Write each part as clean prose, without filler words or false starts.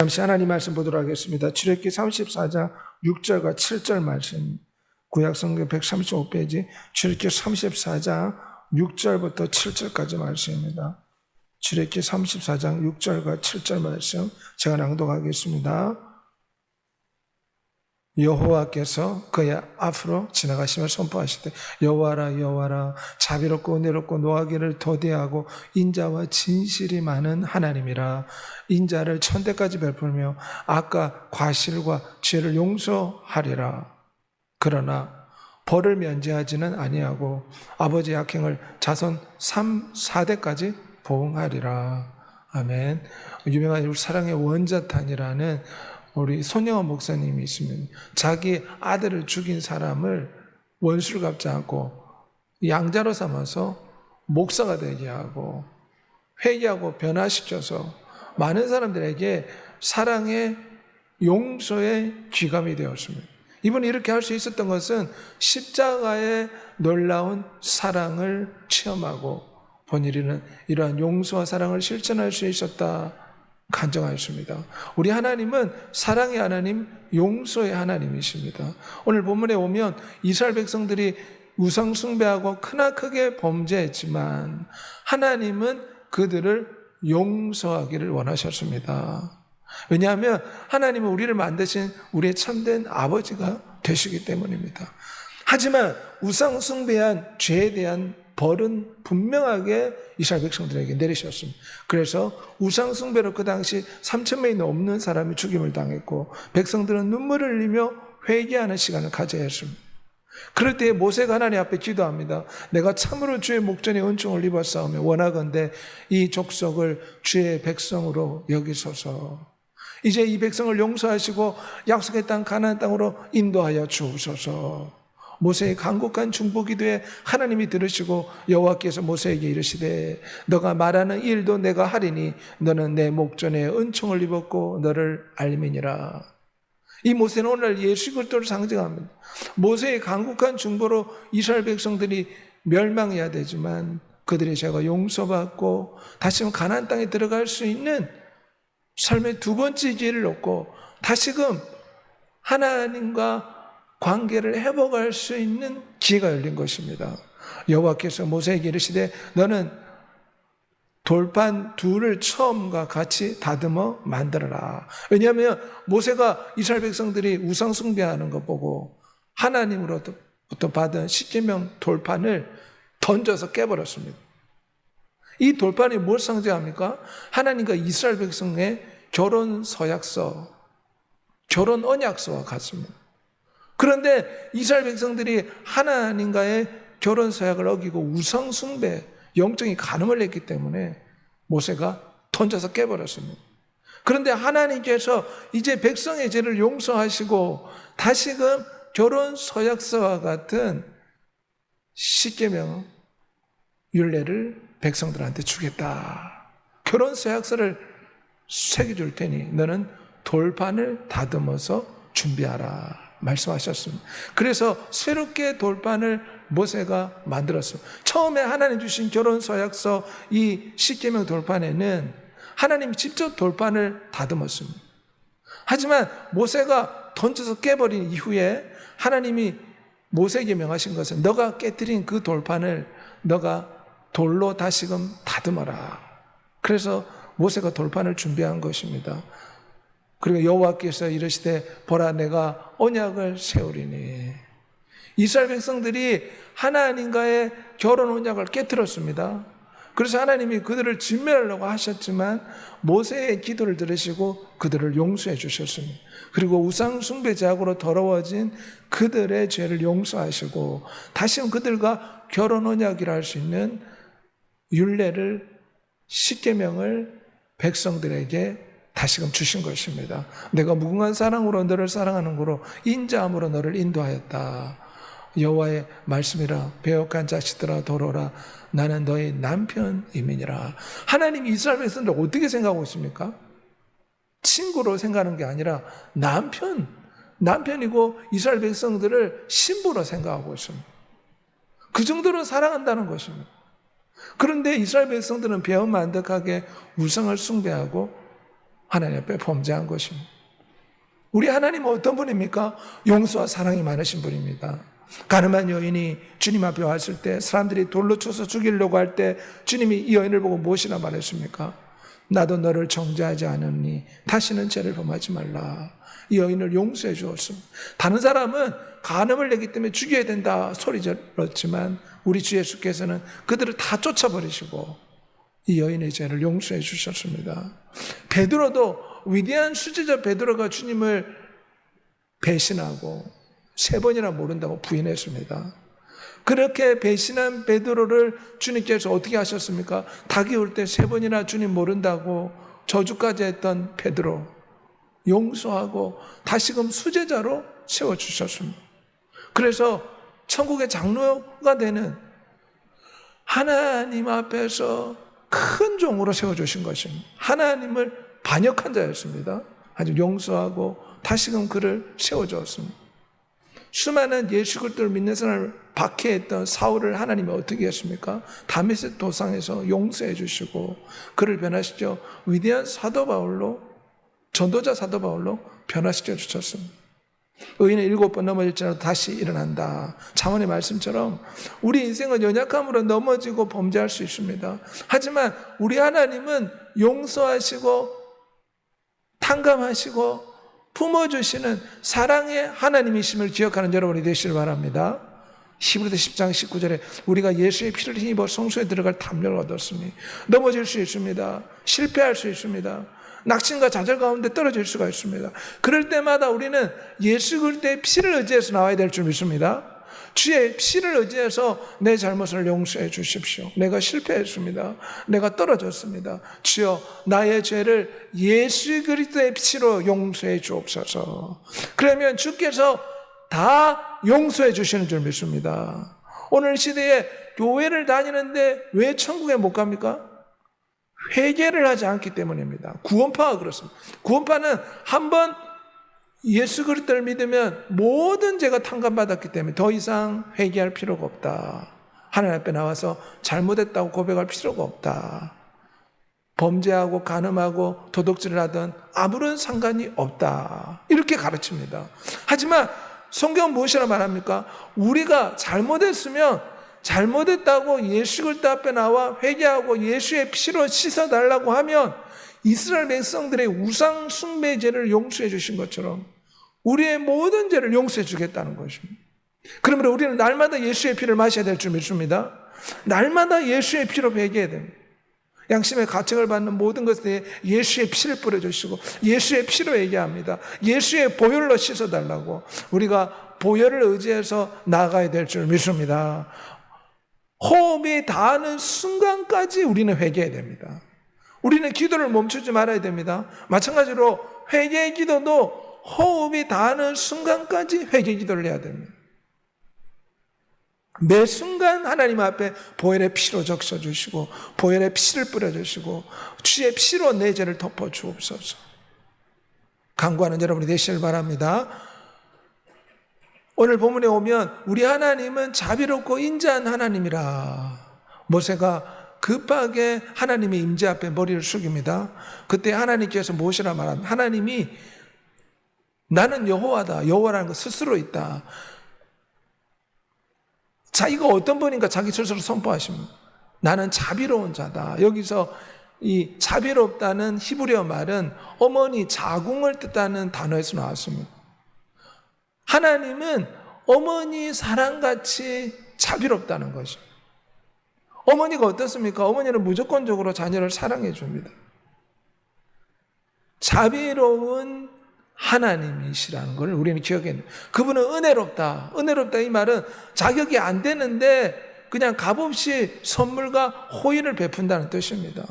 잠시 하나님 말씀 보도록 하겠습니다. 출애굽기 34장 6절과 7절 말씀, 구약성경 135페이지 출애굽기 34장 6절부터 7절까지 말씀입니다. 출애굽기 34장 6절과 7절 말씀 제가 낭독하겠습니다. 여호와께서 그의 앞으로 지나가시며 선포하시되 여호와라 여호와라 자비롭고 은혜롭고 노하기를 더디하고 인자와 진실이 많은 하나님이라. 인자를 천대까지 베풀며 악과 과실과 죄를 용서하리라. 그러나 벌을 면제하지는 아니하고 아버지의 악행을 자손 3, 4대까지 보응하리라. 아멘. 유명한 우리 사랑의 원자탄이라는 우리 손영원 목사님이 있습니다. 자기 아들을 죽인 사람을 원수를 갚지 않고 양자로 삼아서 목사가 되게 하고 회개하고 변화시켜서 많은 사람들에게 사랑의 용서의 귀감이 되었습니다. 이분이 이렇게 할 수 있었던 것은 십자가의 놀라운 사랑을 체험하고 본인은 이러한 용서와 사랑을 실천할 수 있었다 간증하였습니다. 우리 하나님은 사랑의 하나님, 용서의 하나님이십니다. 오늘 본문에 오면 이스라엘 백성들이 우상 숭배하고 크나크게 범죄했지만 하나님은 그들을 용서하기를 원하셨습니다. 왜냐하면 하나님은 우리를 만드신 우리의 참된 아버지가 되시기 때문입니다. 하지만 우상 숭배한 죄에 대한 벌은 분명하게 이스라엘 백성들에게 내리셨습니다. 그래서 우상 숭배로 그 당시 3,000명이 넘는 사람이 죽임을 당했고 백성들은 눈물을 흘리며 회개하는 시간을 가져야 했습니다. 그럴 때 모세가 하나님 앞에 기도합니다. 내가 참으로 주의 목전에 은총을 입었사오며 원하건대 이 족속을 주의 백성으로 여기소서. 이제 이 백성을 용서하시고 약속의 땅 가나안 땅으로 인도하여 주옵소서. 모세의 간곡한 중보기도에 하나님이 들으시고 여호와께서 모세에게 이르시되 너가 말하는 일도 내가 하리니 너는 내 목전에 은총을 입었고 너를 알미니라. 이 모세는 오늘 예수 그리스도를 상징합니다. 모세의 간곡한 중보로 이스라엘 백성들이 멸망해야 되지만 그들의 죄가 용서받고 다시금 가나안 땅에 들어갈 수 있는 삶의 두 번째 기회를 얻고 다시금 하나님과 관계를 회복할 수 있는 기회가 열린 것입니다. 여호와께서 모세에게 이르시되 너는 돌판 둘을 처음과 같이 다듬어 만들어라. 왜냐하면 모세가 이스라엘 백성들이 우상 숭배하는 것 보고 하나님으로부터 받은 십계명 돌판을 던져서 깨버렸습니다. 이 돌판이 뭘 상징합니까? 하나님과 이스라엘 백성의 결혼 서약서, 결혼 언약서와 같습니다. 그런데 이스라엘 백성들이 하나님과의 결혼 서약을 어기고 우상 숭배, 영적인 간음을 했기 때문에 모세가 던져서 깨버렸습니다. 그런데 하나님께서 이제 백성의 죄를 용서하시고 다시금 결혼 서약서와 같은 십계명 율례를 백성들한테 주겠다. 결혼 서약서를 새겨줄 테니 너는 돌판을 다듬어서 준비하라 말씀하셨습니다. 그래서 새롭게 돌판을 모세가 만들었습니다. 처음에 하나님 주신 결혼 서약서 이 십계명 돌판에는 하나님이 직접 돌판을 다듬었습니다. 하지만 모세가 던져서 깨버린 이후에 하나님이 모세에게 명하신 것은 너가 깨뜨린 그 돌판을 너가 돌로 다시금 다듬어라. 그래서 모세가 돌판을 준비한 것입니다. 그리고 여호와께서 이르시되 보라 내가 언약을 세우리니. 이스라엘 백성들이 하나님과의 결혼 언약을 깨뜨렸습니다. 그래서 하나님이 그들을 진멸하려고 하셨지만 모세의 기도를 들으시고 그들을 용서해 주셨습니다. 그리고 우상 숭배자하고로 더러워진 그들의 죄를 용서하시고 다시금 그들과 결혼 언약이라 할 수 있는 율례를 십계명을 백성들에게 다시금 주신 것입니다. 내가 무궁한 사랑으로 너를 사랑하는 거로 인자함으로 너를 인도하였다. 여호와의 말씀이라 배역한 자식들아 돌아오라. 나는 너의 남편이니라. 하나님이 이스라엘 백성들 어떻게 생각하고 있습니까? 친구로 생각하는 게 아니라 남편이고 이스라엘 백성들을 신부로 생각하고 있습니다. 그 정도로 사랑한다는 것입니다. 그런데 이스라엘 백성들은 배은만덕하게 우상을 숭배하고 하나님 앞에 범죄한 것입니다. 우리 하나님은 어떤 분입니까? 용서와 사랑이 많으신 분입니다. 가늠한 여인이 주님 앞에 왔을 때 사람들이 돌로 쳐서 죽이려고 할 때 주님이 이 여인을 보고 무엇이라 말했습니까? 나도 너를 정죄하지 않으니 다시는 죄를 범하지 말라. 이 여인을 용서해 주었습니다. 다른 사람은 간음을 내기 때문에 죽여야 된다 소리 질렀지만 우리 주 예수께서는 그들을 다 쫓아버리시고 이 여인의 죄를 용서해 주셨습니다. 베드로도 위대한 수제자 베드로가 주님을 배신하고 3번이나 모른다고 부인했습니다. 그렇게 배신한 베드로를 주님께서 어떻게 하셨습니까? 닭이 올 때 3번이나 주님 모른다고 저주까지 했던 베드로 용서하고 다시금 수제자로 세워주셨습니다. 그래서 천국의 장로가 되는 하나님 앞에서 큰 종으로 세워주신 것입니다. 하나님을 반역한 자였습니다. 아주 용서하고 다시금 그를 세워주었습니다. 수많은 예수 그리스도를 믿는 사람을 박해했던 사울을 하나님이 어떻게 했습니까? 다메섹 도상에서 용서해 주시고 그를 변화시켜 위대한 사도 바울로, 전도자 사도 바울로 변화시켜 주셨습니다. 의인은 7번 넘어질지라도 다시 일어난다. 잠언의 말씀처럼 우리 인생은 연약함으로 넘어지고 범죄할 수 있습니다. 하지만 우리 하나님은 용서하시고 탕감하시고 품어주시는 사랑의 하나님이심을 기억하는 여러분이 되시길 바랍니다. 히브리서 10장 19절에 우리가 예수의 피를 힘입어 성소에 들어갈 담력을 얻었으니 넘어질 수 있습니다. 실패할 수 있습니다. 낙심과 좌절 가운데 떨어질 수가 있습니다. 그럴 때마다 우리는 예수 그리스도의 피를 의지해서 나와야 될 줄 믿습니다. 주의 피를 의지해서 내 잘못을 용서해 주십시오. 내가 실패했습니다. 내가 떨어졌습니다. 주여 나의 죄를 예수 그리스도의 피로 용서해 주옵소서. 그러면 주께서 다 용서해 주시는 줄 믿습니다. 오늘 시대에 교회를 다니는데 왜 천국에 못 갑니까? 회개를 하지 않기 때문입니다. 구원파가 그렇습니다. 구원파는 한번 예수 그리스도를 믿으면 모든 죄가 탕감받았기 때문에 더 이상 회개할 필요가 없다. 하나님 앞에 나와서 잘못했다고 고백할 필요가 없다. 범죄하고 간음하고 도둑질을 하든 아무런 상관이 없다. 이렇게 가르칩니다. 하지만 성경은 무엇이라 말합니까? 우리가 잘못했으면 잘못했다고 예수 그리스도 앞에 나와 회개하고 예수의 피로 씻어달라고 하면 이스라엘 백성들의 우상 숭배 죄를 용서해 주신 것처럼 우리의 모든 죄를 용서해 주겠다는 것입니다. 그러므로 우리는 날마다 예수의 피를 마셔야 될 줄 믿습니다. 날마다 예수의 피로 회개해야 됩니다. 양심의 가책을 받는 모든 것에 예수의 피를 뿌려주시고 예수의 피로 얘기합니다. 예수의 보혈로 씻어달라고 우리가 보혈을 의지해서 나아가야 될 줄 믿습니다. 호흡이 닿는 순간까지 우리는 회개해야 됩니다. 우리는 기도를 멈추지 말아야 됩니다. 마찬가지로 회개의 기도도 호흡이 닿는 순간까지 회개 기도를 해야 됩니다. 매 순간 하나님 앞에 보혈의 피로 적셔주시고 보혈의 피를 뿌려주시고 주의 피로 내 죄를 덮어주옵소서. 간구하는 여러분이 되시길 바랍니다. 오늘 본문에 오면 우리 하나님은 자비롭고 인자한 하나님이라. 모세가 급하게 하나님의 임재 앞에 머리를 숙입니다. 그때 하나님께서 무엇이라 말합니다. 하나님이 나는 여호와다. 여호와라는 것 스스로 있다. 자기가 어떤 분인가 자기 스스로 선포하십니다. 나는 자비로운 자다. 여기서 이 자비롭다는 히브리어 말은 어머니 자궁을 뜻하는 단어에서 나왔습니다. 하나님은 어머니 사랑같이 자비롭다는 것입니다. 어머니가 어떻습니까? 어머니는 무조건적으로 자녀를 사랑해 줍니다. 자비로운 하나님이시라는 걸 우리는 기억해야 돼요. 그분은 은혜롭다. 은혜롭다 이 말은 자격이 안 되는데 그냥 값없이 선물과 호의를 베푼다는 뜻입니다.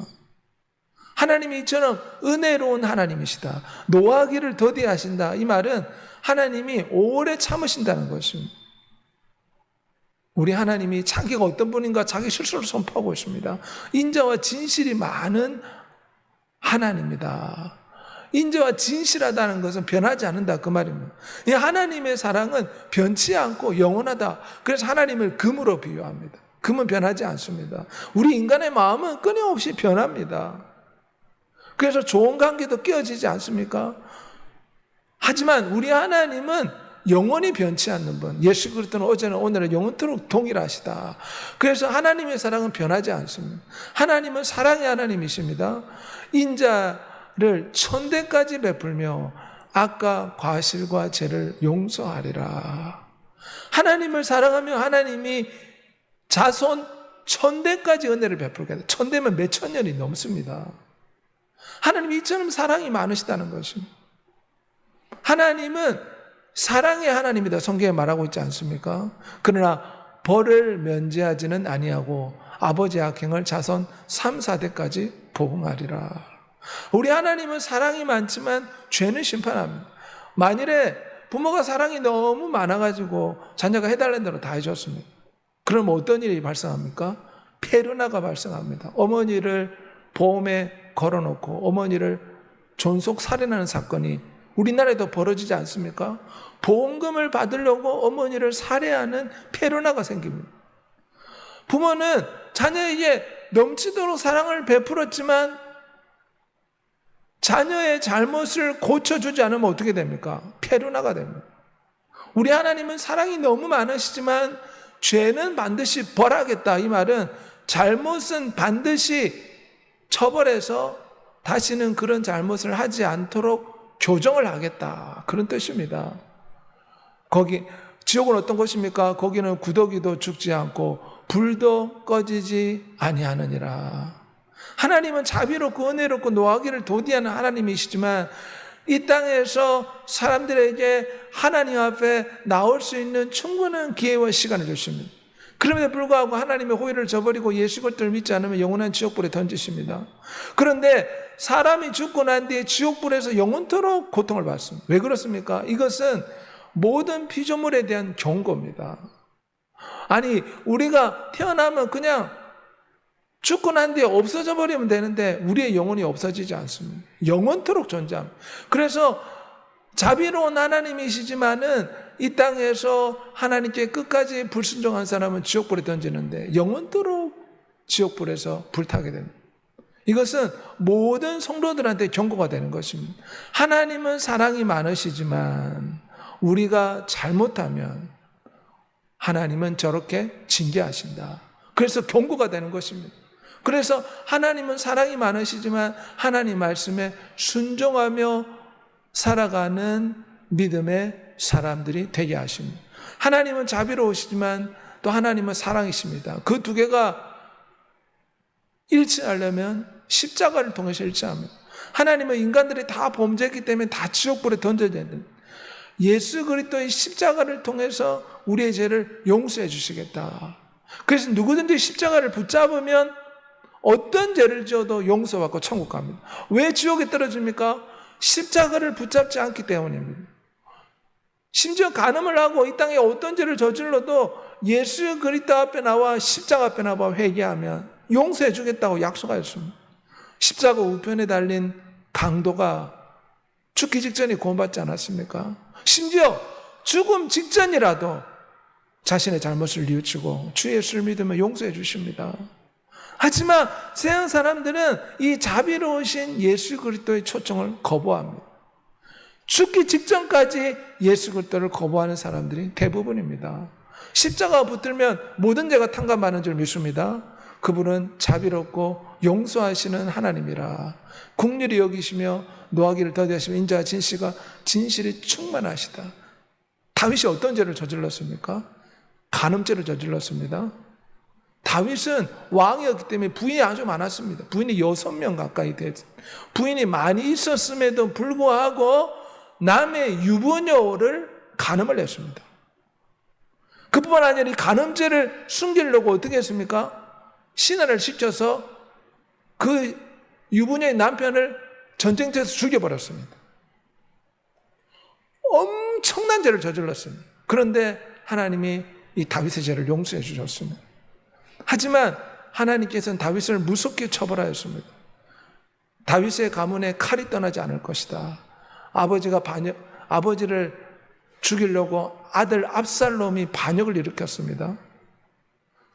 하나님이 이처럼 은혜로운 하나님이시다. 노하기를 더디하신다. 이 말은 하나님이 오래 참으신다는 것입니다. 우리 하나님이 자기가 어떤 분인가 자기 실수를 선포하고 있습니다. 인자와 진실이 많은 하나님이다. 인자와 진실하다는 것은 변하지 않는다 그 말입니다. 이 하나님의 사랑은 변치 않고 영원하다. 그래서 하나님을 금으로 비유합니다. 금은 변하지 않습니다. 우리 인간의 마음은 끊임없이 변합니다. 그래서 좋은 관계도 깨어지지 않습니까? 하지만 우리 하나님은 영원히 변치 않는 분, 예수 그리스도는 어제는 오늘은 영원토록 동일하시다. 그래서 하나님의 사랑은 변하지 않습니다. 하나님은 사랑의 하나님이십니다. 인자를 천대까지 베풀며 악과 과실과 죄를 용서하리라. 하나님을 사랑하며 하나님이 자손 천대까지 은혜를 베풀게 돼. 천대면 몇천 년이 넘습니다. 하나님이 이처럼 사랑이 많으시다는 것입니다. 하나님은 사랑의 하나님이다 성경에 말하고 있지 않습니까? 그러나 벌을 면제하지는 아니하고 아버지의 악행을 자손 3, 4대까지 보응하리라. 우리 하나님은 사랑이 많지만 죄는 심판합니다. 만일에 부모가 사랑이 너무 많아가지고 자녀가 해달라는 대로 다 해줬습니다. 그럼 어떤 일이 발생합니까? 페르나가 발생합니다. 어머니를 보험에 걸어놓고 어머니를 존속 살인하는 사건이 우리나라에도 벌어지지 않습니까? 보험금을 받으려고 어머니를 살해하는 페르나가 생깁니다. 부모는 자녀에게 넘치도록 사랑을 베풀었지만 자녀의 잘못을 고쳐주지 않으면 어떻게 됩니까? 페르나가 됩니다. 우리 하나님은 사랑이 너무 많으시지만 죄는 반드시 벌하겠다. 이 말은 잘못은 반드시 처벌해서 다시는 그런 잘못을 하지 않도록 교정을 하겠다. 그런 뜻입니다. 거기 지옥은 어떤 곳입니까? 거기는 구더기도 죽지 않고 불도 꺼지지 아니하느니라. 하나님은 자비롭고 은혜롭고 노하기를 도디하는 하나님이시지만 이 땅에서 사람들에게 하나님 앞에 나올 수 있는 충분한 기회와 시간을 주십니다. 그럼에도 불구하고 하나님의 호의를 저버리고 예수 그리스도를 믿지 않으면 영원한 지옥불에 던지십니다. 그런데 사람이 죽고 난 뒤에 지옥불에서 영원토록 고통을 받습니다. 왜 그렇습니까? 이것은 모든 피조물에 대한 경고입니다. 아니 우리가 태어나면 그냥 죽고 난 뒤에 없어져 버리면 되는데 우리의 영혼이 없어지지 않습니다. 영원토록 존재합니다. 그래서 자비로운 하나님이시지만은 이 땅에서 하나님께 끝까지 불순종한 사람은 지옥불에 던지는데 영원토록 지옥불에서 불타게 됩니다. 이것은 모든 성도들한테 경고가 되는 것입니다. 하나님은 사랑이 많으시지만 우리가 잘못하면 하나님은 저렇게 징계하신다. 그래서 경고가 되는 것입니다. 그래서 하나님은 사랑이 많으시지만 하나님 말씀에 순종하며 살아가는 믿음의 사람들이 되게 하십니다. 하나님은 자비로우시지만 또 하나님은 사랑이십니다. 그 두 개가 일치하려면 십자가를 통해서 일치합니다. 하나님은 인간들이 다 범죄했기 때문에 다 지옥불에 던져야 된다. 예수 그리스도의 십자가를 통해서 우리의 죄를 용서해 주시겠다. 그래서 누구든지 십자가를 붙잡으면 어떤 죄를 지어도 용서받고 천국 갑니다. 왜 지옥에 떨어집니까? 십자가를 붙잡지 않기 때문입니다. 심지어 간음을 하고 이 땅에 어떤 죄를 저질러도 예수 그리스도 앞에 나와 십자가 앞에 나와 회개하면 용서해 주겠다고 약속하였습니다. 십자가 우편에 달린 강도가 죽기 직전에 구원받지 않았습니까? 심지어 죽음 직전이라도 자신의 잘못을 뉘우치고 주 예수를 믿으면 용서해 주십니다. 하지만 세상 사람들은 이 자비로우신 예수 그리스도의 초청을 거부합니다. 죽기 직전까지 예수 그리스도를 거부하는 사람들이 대부분입니다. 십자가 붙들면 모든 죄가 탕감받는 줄 믿습니다. 그분은 자비롭고 용서하시는 하나님이라 긍휼히 여기시며 노하기를 더디하시며 인자와 진실이 충만하시다. 다윗이 어떤 죄를 저질렀습니까? 간음죄를 저질렀습니다. 다윗은 왕이었기 때문에 부인이 아주 많았습니다. 부인이 6명 가까이 됐습니다. 부인이 많이 있었음에도 불구하고 남의 유부녀를 간음을 했습니다. 그뿐만 아니라 이 간음죄를 숨기려고 어떻게 했습니까? 신하를 시켜서 그 유부녀의 남편을 전쟁터에서 죽여버렸습니다. 엄청난 죄를 저질렀습니다. 그런데 하나님이 이 다윗의 죄를 용서해 주셨습니다. 하지만 하나님께서는 다윗을 무섭게 처벌하였습니다. 다윗의 가문에 칼이 떠나지 않을 것이다. 아버지를 죽이려고 아들 압살롬이 반역을 일으켰습니다.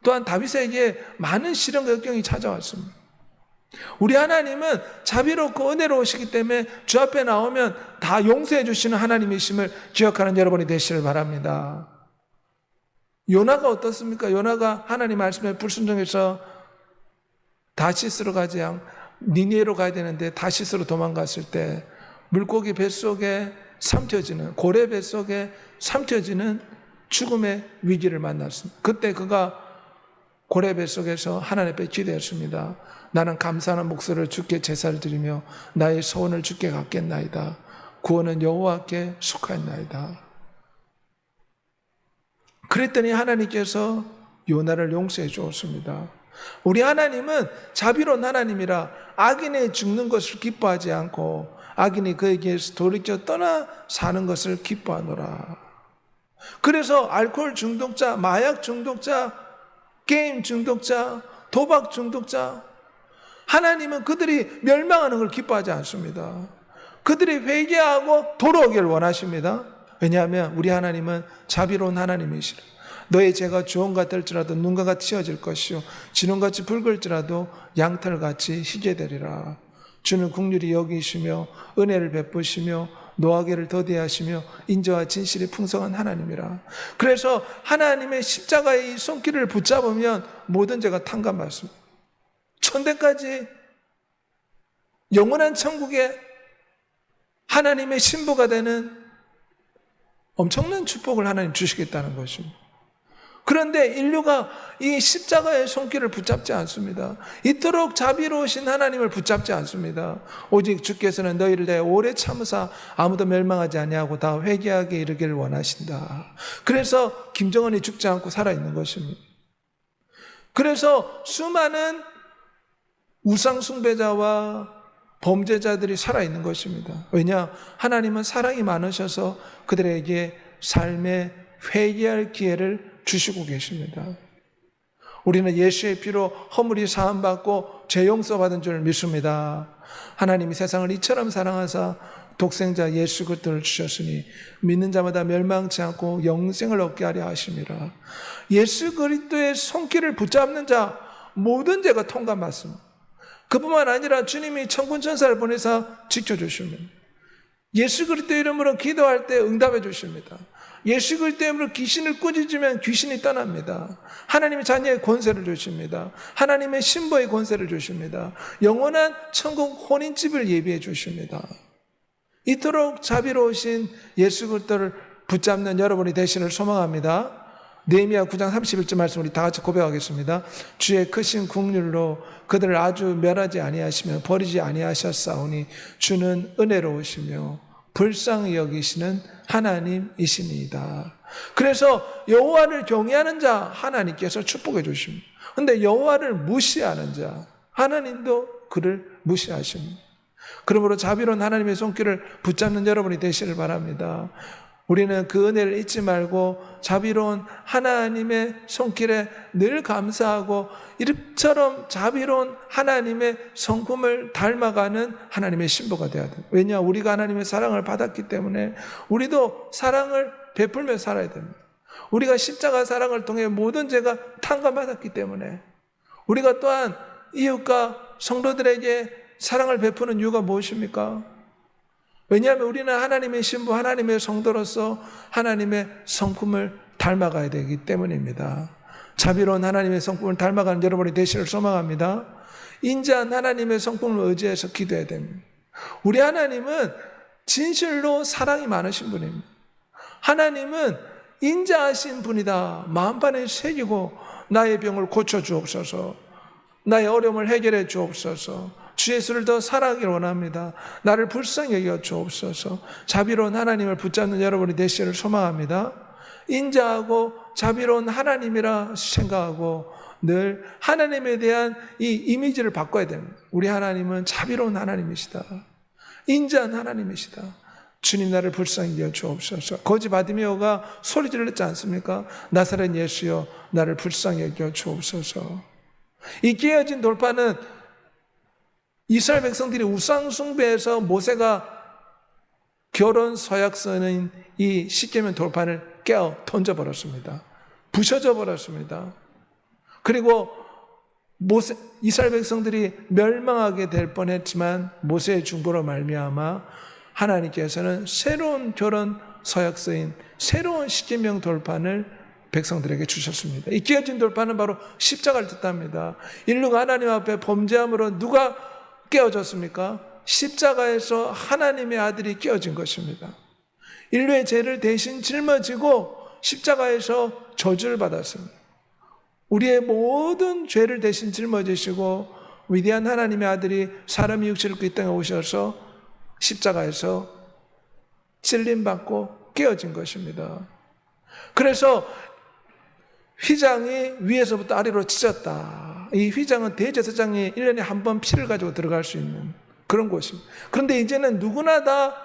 또한 다윗에게 많은 시련과 역경이 찾아왔습니다. 우리 하나님은 자비롭고 은혜로우시기 때문에 주 앞에 나오면 다 용서해 주시는 하나님이심을 기억하는 여러분이 되시길 바랍니다. 요나가 어떻습니까? 요나가 하나님 말씀에 불순종해서 다시스로 가지 않고 니느웨로 가야 되는데 다시스로 도망갔을 때 물고기 뱃속에 삼켜지는, 고래 뱃속에 삼켜지는 죽음의 위기를 만났습니다. 그때 그가 고래 뱃속에서 하나님 앞에 기도했습니다. 나는 감사하는 목소리를 주께 제사를 드리며 나의 소원을 주께 갚겠나이다. 구원은 여호와께 속하였나이다. 그랬더니 하나님께서 요나를 용서해 주었습니다. 우리 하나님은 자비로운 하나님이라 악인의 죽는 것을 기뻐하지 않고 악인이 그에게서 돌이켜 떠나 사는 것을 기뻐하노라. 그래서 알코올 중독자, 마약 중독자, 게임 중독자, 도박 중독자, 하나님은 그들이 멸망하는 걸 기뻐하지 않습니다. 그들이 회개하고 돌아오기를 원하십니다. 왜냐하면 우리 하나님은 자비로운 하나님이시라. 너의 죄가 주홍 같을지라도 눈과 같이 씌어질 것이요 진홍같이 붉을지라도 양털같이 희게 되리라. 주는 긍휼히 여기시며 은혜를 베푸시며 노하게를 더디하시며 인자와 진실이 풍성한 하나님이라. 그래서 하나님의 십자가의 이 손길을 붙잡으면 모든 죄가 탕감받습니다. 천대까지 영원한 천국에 하나님의 신부가 되는 엄청난 축복을 하나님 주시겠다는 것입니다. 그런데 인류가 이 십자가의 손길을 붙잡지 않습니다. 이토록 자비로우신 하나님을 붙잡지 않습니다. 오직 주께서는 너희를 대하여 오래 참으사 아무도 멸망하지 아니하고 다 회개하게 이르기를 원하신다. 그래서 김정은이 죽지 않고 살아있는 것입니다. 그래서 수많은 우상 숭배자와 범죄자들이 살아있는 것입니다. 왜냐? 하나님은 사랑이 많으셔서 그들에게 삶의 회개할 기회를 주시고 계십니다. 우리는 예수의 피로 허물이 사함받고 죄 용서받은 줄 믿습니다. 하나님이 세상을 이처럼 사랑하사 독생자 예수 그리스도를 주셨으니 믿는 자마다 멸망치 않고 영생을 얻게 하려 하심이라. 예수 그리스도의 손길을 붙잡는 자 모든 죄가 통감받습니다. 그뿐만 아니라 주님이 천군천사를 보내서 지켜주십니다. 예수 그리스도 이름으로 기도할 때 응답해 주십니다. 예수 그리스도 이름으로 귀신을 꾸짖으면 귀신이 떠납니다. 하나님의 자녀의 권세를 주십니다. 하나님의 신부의 권세를 주십니다. 영원한 천국 혼인집을 예비해 주십니다. 이토록 자비로우신 예수 그리스도를 붙잡는 여러분이 되시를 소망합니다. 느헤미야 9장 31절 말씀 우리 다 같이 고백하겠습니다. 주의 크신 긍휼로 그들을 아주 멸하지 아니하시며 버리지 아니하셨사오니 주는 은혜로우시며 불쌍히 여기시는 하나님이시니이다. 그래서 여호와를 경외하는 자 하나님께서 축복해 주십니다. 그런데 여호와를 무시하는 자 하나님도 그를 무시하십니다. 그러므로 자비로운 하나님의 손길을 붙잡는 여러분이 되시길 바랍니다. 우리는 그 은혜를 잊지 말고 자비로운 하나님의 손길에 늘 감사하고 이처럼 자비로운 하나님의 성품을 닮아가는 하나님의 신부가 되어야 됩니다. 왜냐? 우리가 하나님의 사랑을 받았기 때문에 우리도 사랑을 베풀며 살아야 됩니다. 우리가 십자가 사랑을 통해 모든 죄가 탕감받았기 때문에 우리가 또한 이웃과 성도들에게 사랑을 베푸는 이유가 무엇입니까? 왜냐하면 우리는 하나님의 신부, 하나님의 성도로서 하나님의 성품을 닮아가야 되기 때문입니다. 자비로운 하나님의 성품을 닮아가는 여러분이 되시를 소망합니다. 인자한 하나님의 성품을 의지해서 기도해야 됩니다. 우리 하나님은 진실로 사랑이 많으신 분입니다. 하나님은 인자하신 분이다. 마음판에 새기고 나의 병을 고쳐주옵소서, 나의 어려움을 해결해 주옵소서, 주 예수를 더 사랑하기를 원합니다. 나를 불쌍히 여겨 주옵소서. 자비로운 하나님을 붙잡는 여러분이 되시기를 소망합니다. 인자하고 자비로운 하나님이라 생각하고 늘 하나님에 대한 이 이미지를 바꿔야 됩니다. 우리 하나님은 자비로운 하나님이시다. 인자한 하나님이시다. 주님 나를 불쌍히 여겨 주옵소서. 거지 바디메오가 소리 질렀지 않습니까? 나사렛 예수여 나를 불쌍히 여겨 주옵소서. 이 깨어진 돌파는 이스라엘 백성들이 우상 숭배에서 모세가 결혼 서약서인 이 십계명 돌판을 깨어 던져버렸습니다. 부셔져 버렸습니다. 그리고 이스라엘 백성들이 멸망하게 될 뻔했지만 모세의 중보로 말미암아 하나님께서는 새로운 결혼 서약서인 새로운 십계명 돌판을 백성들에게 주셨습니다. 이 깨어진 돌판은 바로 십자가를 뜻합니다. 인류가 하나님 앞에 범죄함으로 누가 깨어졌습니까? 십자가에서 하나님의 아들이 깨어진 것입니다. 인류의 죄를 대신 짊어지고 십자가에서 저주를 받았습니다. 우리의 모든 죄를 대신 짊어지시고 위대한 하나님의 아들이 사람의 육체를 입고 이 땅에 오셔서 십자가에서 찔림받고 깨어진 것입니다. 그래서 휘장이 위에서부터 아래로 찢었다. 이 휘장은 대제사장이 1년에 한 번 피를 가지고 들어갈 수 있는 그런 곳입니다. 그런데 이제는 누구나 다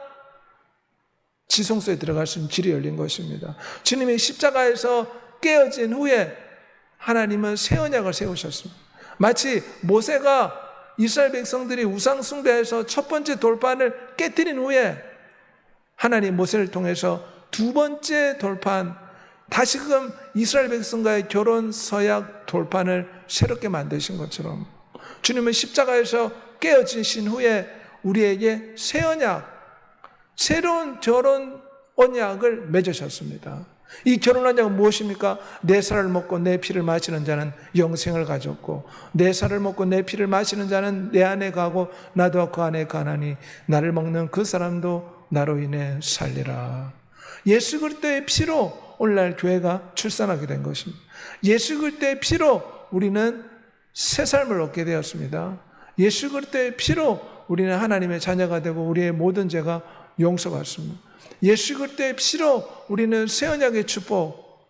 지성소에 들어갈 수 있는 길이 열린 것입니다. 주님이 십자가에서 깨어진 후에 하나님은 새 언약을 세우셨습니다. 마치 모세가 이스라엘 백성들이 우상 숭배에서 첫 번째 돌판을 깨뜨린 후에 하나님 모세를 통해서 두 번째 돌판, 다시금 이스라엘 백성과의 결혼 서약 돌판을 새롭게 만드신 것처럼 주님은 십자가에서 깨어지신 후에 우리에게 새 언약, 새로운 결혼 언약을 맺으셨습니다. 이 결혼 언약은 무엇입니까? 내 살을 먹고 내 피를 마시는 자는 영생을 가졌고 내 살을 먹고 내 피를 마시는 자는 내 안에 가고 나도 그 안에 가나니 나를 먹는 그 사람도 나로 인해 살리라. 예수 그리스도의 피로 오늘날 교회가 출산하게 된 것입니다. 예수 그리스도의 피로 우리는 새 삶을 얻게 되었습니다. 예수 그리스도의 피로 우리는 하나님의 자녀가 되고 우리의 모든 죄가 용서받습니다. 예수 그리스도의 피로 우리는 새 언약의 축복,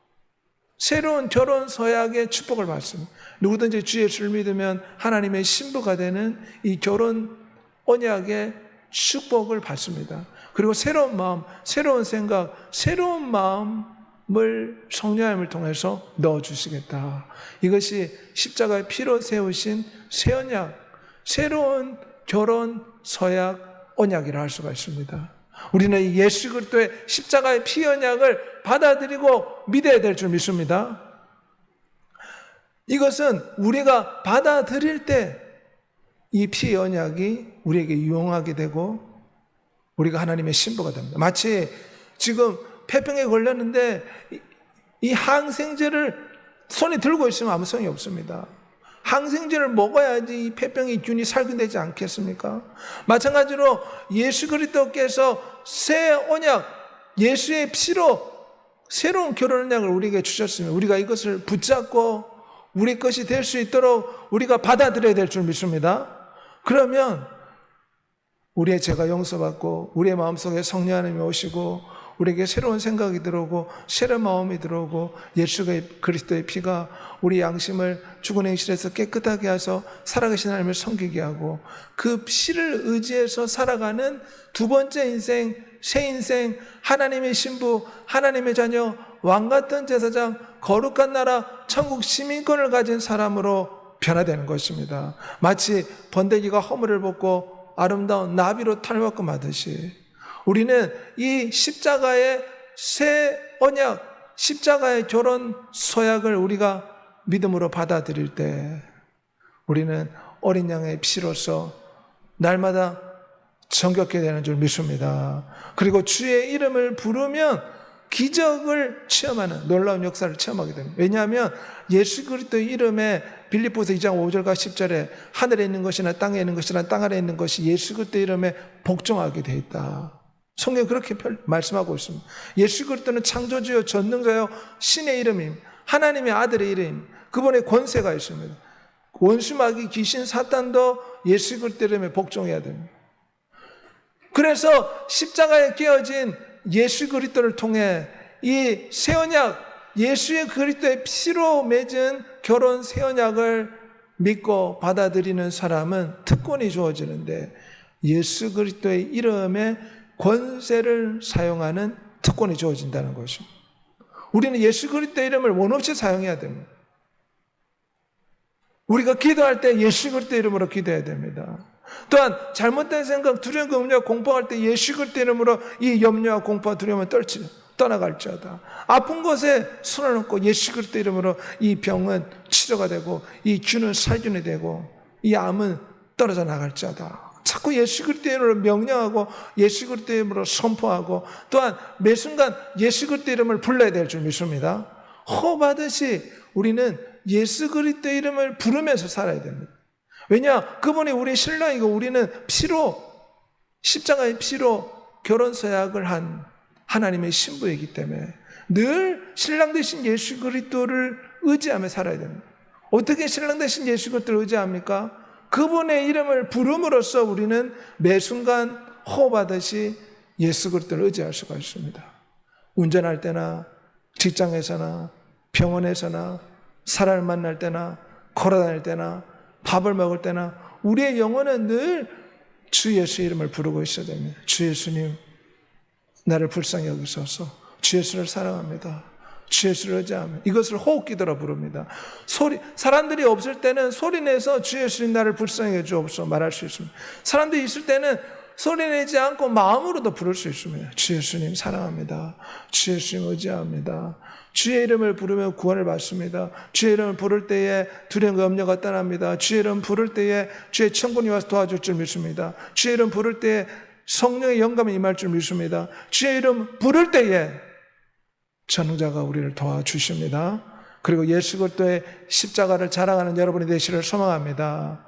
새로운 결혼 서약의 축복을 받습니다. 누구든지 주 예수를 믿으면 하나님의 신부가 되는 이 결혼 언약의 축복을 받습니다. 그리고 새로운 마음, 새로운 생각, 새로운 마음을 성령님을 통해서 넣어주시겠다. 이것이 십자가의 피로 세우신 새 언약, 새로운 결혼 서약 언약이라 할 수가 있습니다. 우리는 이 예수 그리스도의 십자가의 피 언약을 받아들이고 믿어야 될 줄 믿습니다. 이것은 우리가 받아들일 때 이 피 언약이 우리에게 유용하게 되고 우리가 하나님의 신부가 됩니다. 마치 지금 폐병에 걸렸는데 이 항생제를 손에 들고 있으면 아무 소용이 없습니다. 항생제를 먹어야지 이 폐병의 균이 살균되지 않겠습니까? 마찬가지로 예수 그리스도께서 새 언약, 예수의 피로 새로운 결혼 언약을 우리에게 주셨으면 우리가 이것을 붙잡고 우리 것이 될 수 있도록 우리가 받아들여야 될 줄 믿습니다. 그러면 우리의 죄가 용서받고 우리의 마음속에 성령 하나님이 오시고 우리에게 새로운 생각이 들어오고 새로운 마음이 들어오고 예수 그리스도의 피가 우리 양심을 죽은 행실에서 깨끗하게 하셔서 살아계신 하나님을 섬기게 하고 그 피를 의지해서 살아가는 두 번째 인생, 새 인생, 하나님의 신부, 하나님의 자녀, 왕같은 제사장, 거룩한 나라, 천국 시민권을 가진 사람으로 변화되는 것입니다. 마치 번데기가 허물을 벗고 아름다운 나비로 탈바꿈 하듯이 우리는 이 십자가의 새 언약, 십자가의 결혼 서약을 우리가 믿음으로 받아들일 때 우리는 어린 양의 피로서 날마다 정결케 되는 줄 믿습니다. 그리고 주의 이름을 부르면 기적을 체험하는 놀라운 역사를 체험하게 됩니다. 왜냐하면 예수 그리스도의 이름에 빌립보서 2장 5절과 10절에 하늘에 있는 것이나 땅에 있는 것이나 땅 아래에 있는 것이 예수 그리스도의 이름에 복종하게 되어 있다. 성경이 그렇게 말씀하고 있습니다. 예수 그리스도는 창조주요 전능자요 신의 이름임, 하나님의 아들의 이름, 그분의 권세가 있습니다. 원수마귀 귀신 사탄도 예수 그리스도 이름에 복종해야 됩니다. 그래서 십자가에 깨어진 예수 그리스도를 통해 이 새 언약, 예수의 그리스도의 피로 맺은 결혼 새 언약을 믿고 받아들이는 사람은 특권이 주어지는데 예수 그리스도의 이름에 권세를 사용하는 특권이 주어진다는 것입니다. 우리는 예수 그리스도의 이름을 원 없이 사용해야 됩니다. 우리가 기도할 때 예수 그리스도의 이름으로 기도해야 됩니다. 또한 잘못된 생각, 두려움, 염려, 공포할 때 예수 그리스도의 이름으로 이 염려와 공포와 두려움을 떠나갈지어다. 아픈 곳에 손을 얹고 예수 그리스도 이름으로 이 병은 치료가 되고 이 균은 살균이 되고 이 암은 떨어져 나갈지어다. 자꾸 예수 그리스도 이름으로 명령하고 예수 그리스도 이름으로 선포하고 또한 매 순간 예수 그리스도 이름을 불러야 될 줄 믿습니다. 호흡하듯이 우리는 예수 그리스도 이름을 부르면서 살아야 됩니다. 왜냐? 그분이 우리 신랑이고 우리는 피로, 십자가의 피로 결혼 서약을 한 하나님의 신부이기 때문에 늘 신랑 되신 예수 그리스도를 의지하며 살아야 됩니다. 어떻게 신랑 되신 예수 그리스도를 의지합니까? 그분의 이름을 부름으로써 우리는 매 순간 호흡하듯이 예수 그리스도를 의지할 수가 있습니다. 운전할 때나 직장에서나 병원에서나 사람을 만날 때나 걸어다닐 때나 밥을 먹을 때나 우리의 영혼은 늘 주 예수 이름을 부르고 있어야 됩니다. 주 예수님 나를 불쌍히 여기소서. 주 예수를 사랑합니다. 주 예수를 의지합니다. 이것을 호흡기도로 부릅니다. 사람들이 없을 때는 소리내서 주 예수님 나를 불쌍히 여주옵소서 말할 수 있습니다. 사람들이 있을 때는 소리내지 않고 마음으로도 부를 수 있습니다. 주 예수님 사랑합니다. 주 예수님 의지합니다. 주의 이름을 부르면 구원을 받습니다. 주의 이름을 부를 때에 두려움과 염려가 떠납니다. 주의 이름 부를 때에 주의 천군이 와서 도와줄 줄 믿습니다. 주의 이름 부를 때에 성령의 영감이 임할 줄 믿습니다. 주의 이름 부를 때에 전능자가 우리를 도와주십니다. 그리고 예수 그리스도의 십자가를 자랑하는 여러분이 되시기를 소망합니다.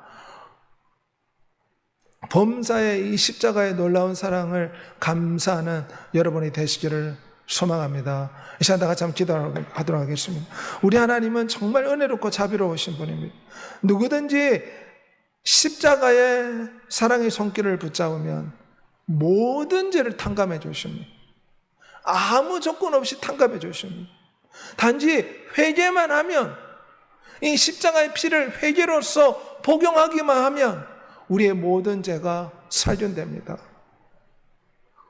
범사의 이 십자가의 놀라운 사랑을 감사하는 여러분이 되시기를 소망합니다. 이 시간 다 같이 한번 기도하도록 하겠습니다. 우리 하나님은 정말 은혜롭고 자비로우신 분입니다. 누구든지 십자가의 사랑의 손길을 붙잡으면 모든 죄를 탕감해 주십니다. 아무 조건 없이 탕감해 주십니다. 단지 회개만 하면, 이 십자가의 피를 회개로서 복용하기만 하면 우리의 모든 죄가 살균됩니다.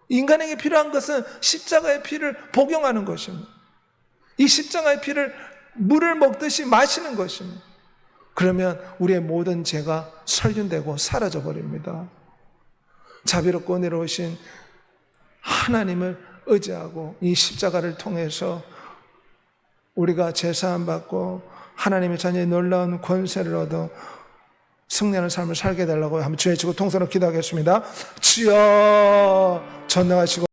인간에게 필요한 것은 십자가의 피를 복용하는 것입니다. 이 십자가의 피를 물을 먹듯이 마시는 것입니다. 그러면 우리의 모든 죄가 살균되고 사라져 버립니다. 자비롭고 은혜로우신 하나님을 의지하고 이 십자가를 통해서 우리가 제사함 받고 하나님의 자녀의 놀라운 권세를 얻어 승리하는 삶을 살게 해달라고 한번 주의 치고 통성으로 기도하겠습니다. 주여 전능하시고